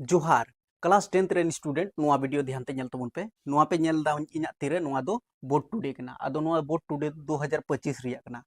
जोहार class 10th rain student नोआ video ध्यान ते तबन पे नोआ पे नेल दा इना तीरे नोआ दो बोर्ड टुडे कना आदो नोआ बोर्ड टुडे 2025 रिया कना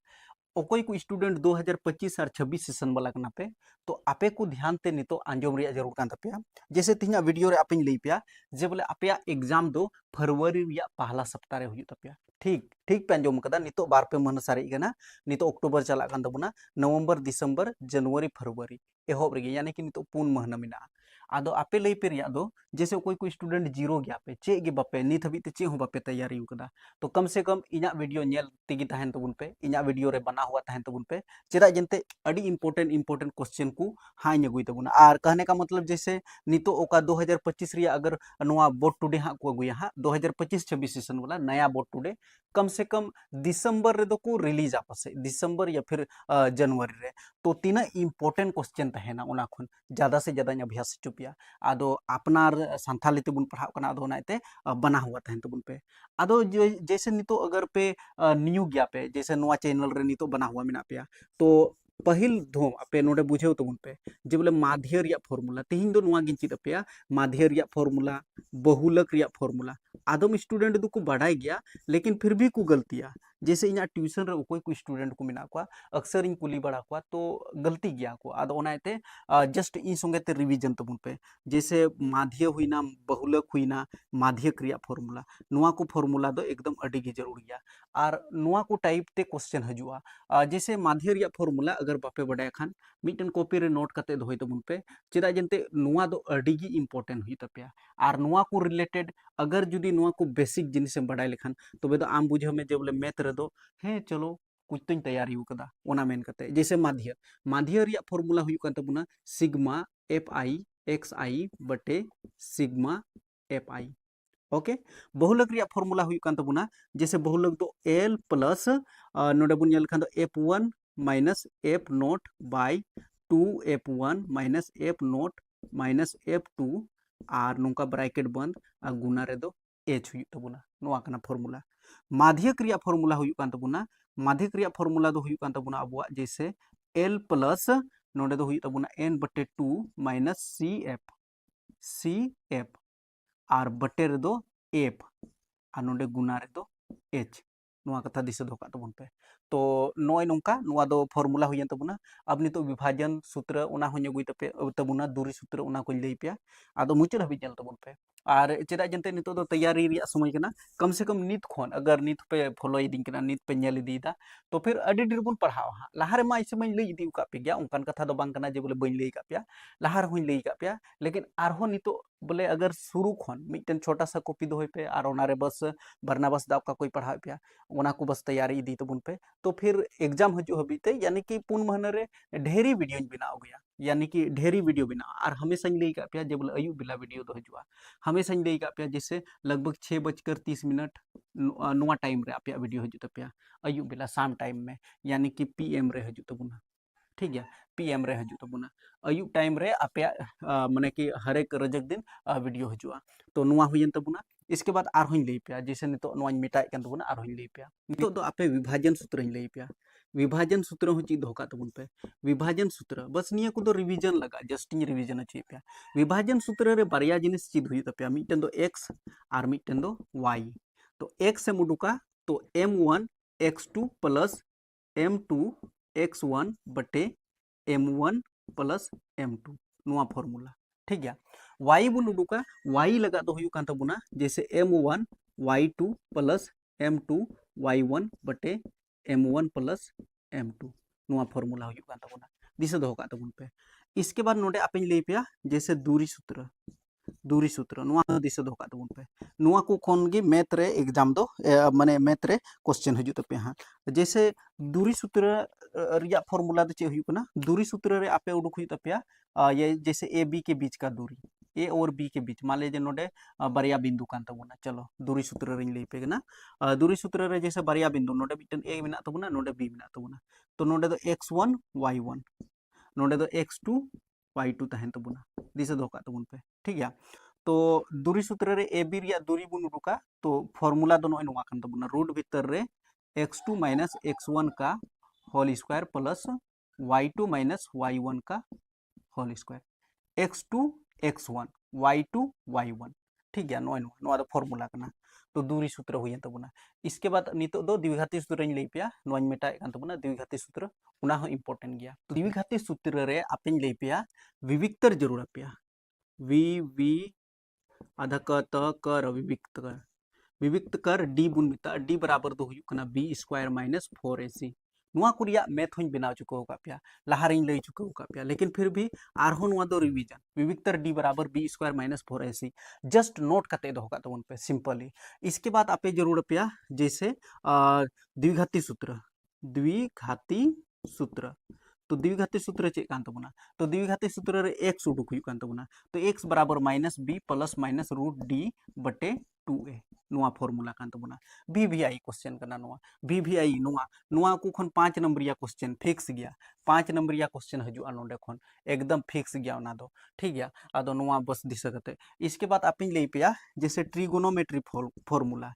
ओकोई को स्टूडेंट 2025 और 26 सेशन वाला कना पे तो आपे को ध्यान ते नितो आंजोम रिया जरूर कान तपिया जैसे तिना वीडियो रे आपे लई पिया जे बोले आपे एग्जाम दो फरवरी रिया पहला सप्ताह रे हुई तपिया ठीक ठीक पे आंजोम कदा नितो बार पे मन सारी कना नितो अक्टूबर चला कान तबना नवंबर दिसंबर जनवरी फरवरी एहोब रे यानी कि नितो पून महीना मिना आदो आपे लई पे रिया दो जैसे कोई कोई स्टूडेंट जीरो गया पे चे गे बापे नित हबी ते चे हो बापे तैयारी उकदा तो कम से कम इना वीडियो नेल तिगी तहन तबुन पे इना वीडियो रे बना हुआ तहन तबुन पे चेदा जंते अड़ी इंपोर्टेंट क्वेश्चन को हाई नगुई तबुना और कहने का मतलब जैसे नितो ओका 2025 रिया अगर नोआ बोर्ड टुडे हा को अगुया हा 2025-26 सेशन वाला नया बोर्ड टुडे कम से कम दिसंबर रे दो को रिलीज आपसे दिसंबर या फिर जनवरी रे तो तीना इंपोर्टेंट क्वेश्चन तहना ओना खन ज्यादा से ज्यादा अभ्यास चुपिया आदो अपनार संथाली तेबुन पढ़ाव कना आदो नाते बना हुआ तहन तबुन पे आदो जैसे नितो अगर पे न्यू गया पे जैसे नोआ चैनल रे नितो बना हुआ मिना पे तो पहिल धोम आपे नोडे बुझेव तबुन पे जे बोले माध्य रिया फॉर्मूला तिहिन दो नोआ गिन चिद पे माध्य रिया फॉर्मूला बहुलक रिया फॉर्मूला आदम स्टूडेंट दो को बढ़ाई गया लेकिन फिर भी को गलतिया जैसे इना ट्यूशन रे कोई को स्टूडेंट को मिना को अक्सर इन कुली बड़ा को तो गलती गया को आदो ओनाते जस्ट इन संगे ते रिवीजन तबुन पे जैसे माध्य हुईना बहुलक हुईना माध्य क्रिया फॉर्मूला नुआ को फॉर्मूला दो एकदम अड़ी गे जरूर गया और नुआ को टाइप ते क्वेश्चन हजुआ जैसे माध्य रिया फॉर्मूला अगर बापे बड़ाय खान मिटन कॉपी रे नोट करते दोय तबुन पे चेदा जंते नुआ दो अड़ी गे इंपोर्टेंट हुई तपिया और नुआ को रिलेटेड अगर जुदी नुआ को बेसिक जिनिस बड़ाय लेखान तबे दो आम बुझे में जे बोले मैथ रे दो हे चलो कुछ तो तैयारी कदा ओना मेन करते जैसे माध्य माध्य रिया फॉर्मूला हुई कान तबुना सिग्मा एफ आई एक्स आई बटे सिग्मा एफ आई ओके बहुलक रिया फॉर्मूला हुई कान तबुना जैसे बहुलक दो एल प्लस नोडे बुन नेल खान दो F one minus F note by two F one minus F note minus F two और नोंका ब्रैकेट बंद और गुना रे दो एच हुई तबुना नोआ काना फॉर्मूला माध्यक रिया फॉर्मूला हुई कान तबुना माध्यक रिया फॉर्मूला दो हुई कान तबुना अबुआ जैसे एल प्लस नोडे दो हुई तबुना एन बटे टू माइनस सी एफ और बटे रे दो एफ और नोडे गुना रे दो एच नोआ कथा दिशा दो का तबुन पे तो नोय नोंका नोआ दो फॉर्मूला हुई तबुना अब नितो विभाजन सूत्र ओना हो नगुई तपे तबुना दूरी सूत्र ओना को लई पे आदो मुचर हबी जल तबुन पे और चेदा जंते नितो दो तैयारी रिया समय कना कम से कम नित खोन अगर नित पे फॉलो इदिंग कना नित पे नेल इदीदा तो फिर अडी डिर बुन पढ़ाव हा लहारे मा इसे मैं लई इदी का पे गया उनकान कथा दो बांग कना जे बोले बइन लई का पे लहार हुई लई का पे लेकिन आरहो नितो बोले अगर शुरू खन मिटन छोटा सा कॉपी दो पे और ओनारे बस बरना बस दाव का कोई पढ़ाव पे ओना को बस तैयारी इदी तबुन पे तो फिर एग्जाम हजू हबीते यानी कि पुन महीने रे ढेरी वीडियो बनाओ गया यानी कि ढेरी वीडियो बना और हमेशा लई का पे जे बोले अयुब बेला वीडियो दो हजुआ हमेशा लई का पे जैसे लगभग 6:30 नुआ टाइम रे आपया वीडियो हजू तपिया अयुब बेला शाम टाइम में यानी कि पीएम रे हजू तबुना ठीक गया पीएम रे हजू तबुना अयुब टाइम रे आपया माने कि हर एक रजक दिन वीडियो हजुआ तो नुआ हुयन तबुना इसके बाद आर होइन लई पे जैसे नितो नुआ मिटाई कन तबुना आर होइन लई पे नितो दो आपे विभाजन सूत्र हिन लई पे विभाजन सूत्र हो चीज धोका तबुन पे विभाजन सूत्र बस निया को दो रिवीजन लगा जस्ट रिवीजन अच्छी पे विभाजन सूत्र रे बारिया जिनिस चीज हुई तपे मिटन दो x और मिटन दो y तो x से मुडुका तो m1 x2 plus m2 x1 बटे m1 प्लस m2 नुआ फॉर्मूला ठीक गया y बुन उडुका y लगा दो हुई कान तबुना जैसे m1 y2 plus m2 y1 बटे m1 प्लस m2 नुआ फॉर्मूला हुई कान तबुना दिसे दो का तबुन पे इसके बाद नोडे आपन लई पे जैसे दूरी सूत्र नुआ दिसे दो का तबुन पे नुआ को कोन गे मैथ रे एग्जाम दो माने मैथ रे क्वेश्चन हजू तपे हां जैसे दूरी सूत्र रिया फॉर्मूला दो चे हुई कना दूरी सूत्र रे आपे उडुक हुई तपे ये जैसे ए बी के बीच का दूरी ए और बी के बीच मान लीजिए नोडे बारिया बिंदु कान तबुना चलो दूरी सूत्र रे लई पे ना दूरी सूत्र रे जैसे बारिया बिंदु नोडे मिटन ए मिना तबुना नोडे बी मिना तबुना तो नोडे दो x1 y1 नोडे दो x2 y2 तहन तबुना दिसे दो का तबुन पे ठीक है तो दूरी सूत्र रे ए बी रिया दूरी बुन उडुका तो फॉर्मूला दो नोय नुआ कान तबुना रूट भीतर रे x2 माइनस x1 का whole square plus y2 minus y1 का whole square x2 x1 y2 y1 ठीक गया नोआ फॉर्मूला करना तो दूरी सूत्र हुई तबना इसके बाद नितो दो द्विघाती सूत्र लई पेया नोआñ मेटाए कान तबना द्विघाती सूत्र उना हो इम्पोर्टेंट गया तो द्विघाती सूत्र रे आपेñ लई पेया विविक्तर जरूर पेया विवि आधा क त कर विविक्त कर डी बुन मिता डी बराबर दो हुई कना बी स्क्वायर माइनस 4ac नुआ को रिया मैथ हुई बनाव चुका का पिया लहारिन लई चुका का पिया लेकिन फिर भी आरहो नुआ दो रिवीजन विविक्तर डी बराबर b square minus 4ac just note करते दो का तबन पे सिंपली इसके बाद आपे जरूर पिया जैसे द्विघाती सूत्र तो द्विघाती सूत्र चेक कान तबना तो द्विघाती सूत्र रे x उडुक हुई कान तबना तो x बराबर minus b plus minus root d बटे 2a नुआ फॉर्मूला कान तबना VVI क्वेश्चन करना नुआ VVI नुआ को खन 5 नंबरिया क्वेश्चन फिक्स गया 5 नंबरिया क्वेश्चन हजुआ नोंडे खन एकदम फिक्स गया ना दो ठीक गया आदो नुआ बस दिशा करते इसके बाद आपिन लई पिया जैसे ट्रिगोनोमेट्री फॉर्मूला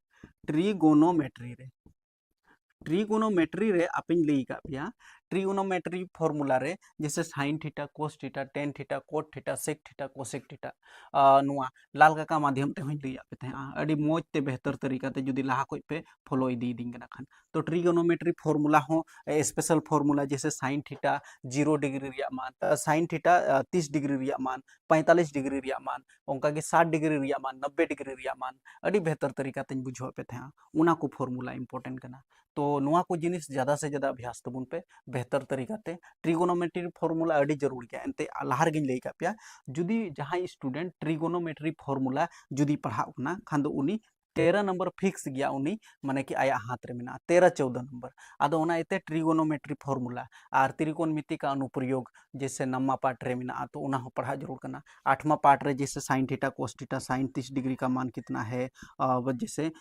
ट्रिगोनोमेट्री रे आपिन लई का पिया ट्रिगोनोमेट्री फॉर्मूला रे जैसे sine theta cos theta tan theta cot theta sec theta cosec theta नुआ लाल काका माध्यम ते होई लिया पे थे अडी मोज ते बेहतर तरीका ते जुदी लाहा कोई पे फॉलो इदी दिंग ना खान तो ट्रिगोनोमेट्री फॉर्मूला हो स्पेशल फॉर्मूला जैसे साइन थीटा 0 डिग्री रिया मान साइन थीटा 30 डिग्री रिया मान 45 डिग्री रिया मान ओंका के 60 डिग्री रिया मान 90 डिग्री रिया मान अडी बेहतर तरीका ते बुझो पे थे उना को फॉर्मूला इंपॉर्टेंट करना तो नुआ को जिनिस ज्यादा से ज्यादा अभ्यास तबुन पे बेहतर तरीका ते ट्रिगोनोमेट्री फॉर्मूला अड़ी जरूर गया एनते लहार गिन लई का पिया जुदी जहां स्टूडेंट ट्रिगोनोमेट्री फॉर्मूला जुदी पढ़ाओ ना खान दो उनी 13 नंबर फिक्स गया उनी माने कि आया हाथ रे मेना 13-14 नंबर आदो ओना इते ट्रिगोनोमेट्री फॉर्मूला और त्रिकोणमिति का अनुप्रयोग जैसे नम्मा पार्ट रे मेना तो उना हो पढ़ा जरूर करना 8वां पार्ट रे जैसे sine theta cos theta sine 30 degree का मान कितना है जैसे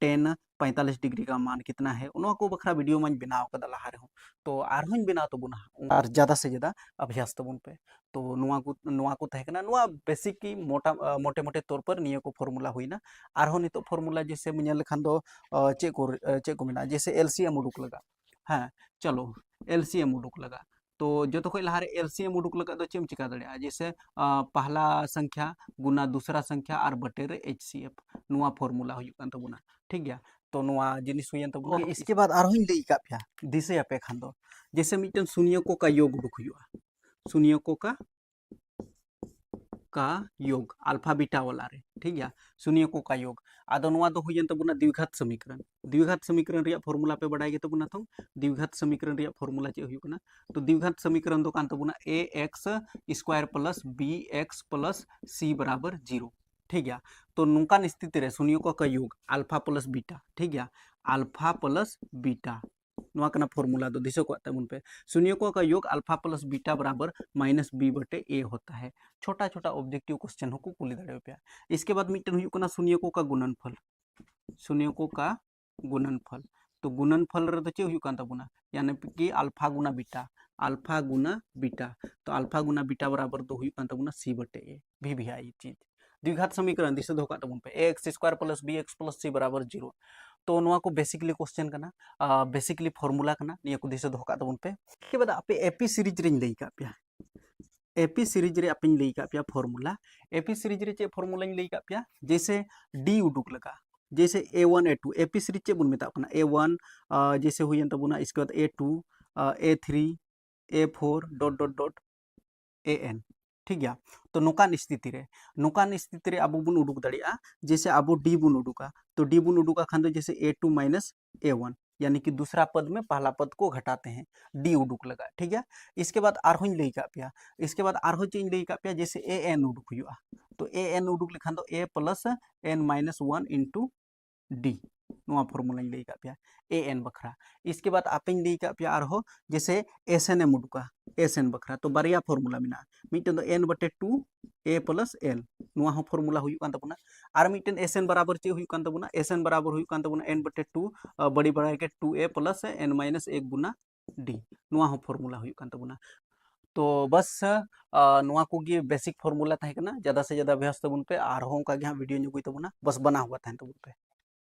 टेन 45 डिग्री का मान कितना है उनको को बखरा वीडियो में बनाव कदा लहा रहे तो आरहों बनाव तबुना और ज्यादा से ज्यादा अभ्यास तबुन पे तो नुआ को तहे कना नुआ बेसिक की मोटे मोटे तौर पर निया को फॉर्मूला हुईना आरहों नितो फॉर्मूला जैसे मुझे लेखान दो चे को मेना जैसे एलसीएम उडुक लगा हाँ चलो एलसीएम उडुक लगा तो जो तो कोई लहारे एलसीएम उडुक लगा तो चेम चिका दड़िया जैसे पहला संख्या गुना दूसरा संख्या और बटे रे HCF नुआ फॉर्मूला हुई तबुना ठीक गया तो नुआ जिनिस हुई तबुना इसके बाद आरहों लई का पिया दिसे आपे खान दो जैसे मिटन शून्यकों का योग उडुक हुआ शून्यकों का योग अल्फा बीटा वाला रे ठीक है शून्यकों का योग आदो नुआ दो हुई तबुना द्विघात समीकरण रिया फॉर्मूला पे बढ़ाई तबुना तो द्विघात समीकरण रिया फॉर्मूला चे हुई कना तो द्विघात समीकरण दो कान तबुना ax square plus bx plus c बराबर 0 ठीक है तो नुकान स्थिति रे शून्यकों का योग अल्फा प्लस बीटा ठीक है अल्फा प्लस बीटा नुआ कना फॉर्मूला दो दिशो को तबुन पे शून्यकों का योग अल्फा प्लस बीटा बराबर माइनस b बटे a होता है छोटा छोटा ऑब्जेक्टिव क्वेश्चन हो को कुली दड़े पे इसके बाद मिटन हुई कना शून्यकों का गुणनफल तो गुणनफल रे तो चे हुई कान तबुना यानी कि अल्फा गुना बीटा तो अल्फा गुना बीटा बराबर दो हुई कान तबुना c बटे a भी आई चीज द्विघात समीकरण दिशा धोका तबुन पे ax square plus bx plus c बराबर 0 तो नुआ को बेसिकली क्वेश्चन करना बेसिकली फॉर्मूला करना निया को दिशा धोका तबुन पे के बाद आपे एपी सीरीज रे लई का पिया एपी सीरीज रे अपन लई का पिया फॉर्मूला एपी सीरीज रे चे फॉर्मूला लई का पिया जैसे डी उडुक लगा जैसे A1 A2 एपी सीरीज चे बुन मेता कना A1 जैसे हुई तबुना इसके बाद A2 A3 A4 dot dot dot AN ठीक गया तो नोकान स्थिति रे अब बुन उडुक दड़िया जैसे अब डी बुन उडुका तो डी बुन उडुका खान दो जैसे A2 माइनस A1 यानी कि दूसरा पद में पहला पद को घटाते हैं डी उडुक लगा ठीक है इसके बाद आरहों लई का पिया इसके बाद आरहों चेंज लई का पिया जैसे AN उडुक हुआ तो AN उडुक लिखान दो A plus N minus 1 into D नुआ फॉर्मूला लई का पिया AN बखरा इसके बाद आपें लई का पिया आरहो जैसे SN उडुका SN बखरा तो बारिया फॉर्मूला मिना मिटन दो N बटे 2 A प्लस L नुआ हो फॉर्मूला हुई कान तबुना आर मिटन SN बराबर चे हुई कान तबुना SN बराबर हुई कान तबुना N बटे 2 बड़ी बढ़ा के 2A प्लस N माइनस 1 गुना D नुआ हो फॉर्मूला हुई कान तबुना तो बस नुआ को गे बेसिक फॉर्मूला तहे कना ज्यादा से ज्यादा अभ्यास तबुन पे आरहों का गे वीडियो नुगुई तबुना बस बना हुआ तहे तबुन पे